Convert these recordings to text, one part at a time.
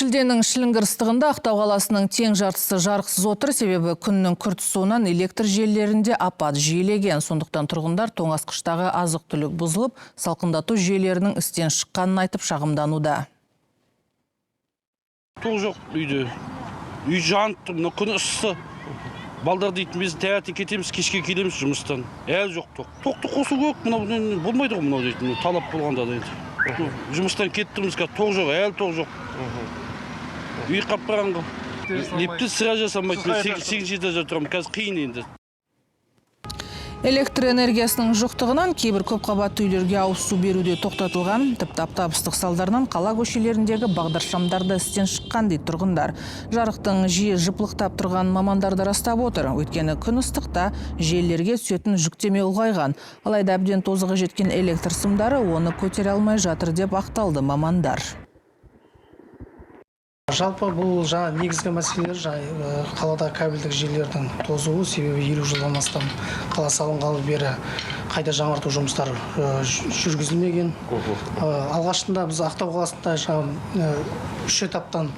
Шілденің шілінгір ыстығында Ақтау қаласының тең жартысы жарықсыз отыр, себебі күннің күрт суынан электр желілерінде апат жиілеген. Сондықтан тұрғындар тоңазытқыштағы азық-түлік бұзылып, салқындату жүйелерінің істен шыққанын айтып шағымдануда. Тоқ жоқ үйде. Үй жанып, мына күн ыссы. Балдар дейтін, біз таңертең кетеміз, кешке келеміз жұмыстан. Әлі жоқ тоқ. Тоқты қосу керек, мына болмайды ғой мынау дейтін, талап болғанда дейді. Жұмыстан кеттіміз, тоқ жоқ, әлі тоқ жоқ. Үй қап-қараңғы. Лепті сыра жасамайды, мен 8-ші этажда тұрамын, қазір қиын енді. Электр энергиясының жоқтығынан кейбір көпқабатты үйлерге ауыз су беруде тоқтатылған, тіпті аптап-ыстық салдарынан қала көшелеріндегі бағдаршамдарды істен шыққан дейді тұрғындар. Жарықтың жиі жыпылықтап тұрған мамандарды растап отыр. Өйткені күн ыстықта желілерге түсетін жүктеме ұлғайған. Алайда әбден тозығы жеткен электр сымдары оны көтере алмай жатыр деп ақталды мамандар. Жалпы бұл негізгі мәселелер қалада кабельдік желілердің тозуы, себебі 50 жылдан астам қала салынғалы бері қайта жаңарту жұмыстары жүргізілмеген. Алғашында біз Ақтау қаласында 3 этаптан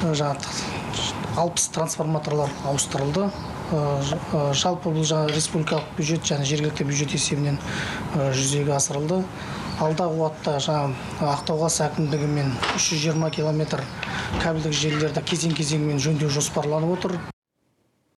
60 трансформаторлар ауыстырылды. Жалпы бұл республикалық бюджет және жергілікті бюджет есебінен жүзеге асырылды. Алдағы уақытта Ақтау қаласы әкімдігімен 320 километр кабельдік желілерді кезең-кезеңмен жөндеу жоспарланып отыр.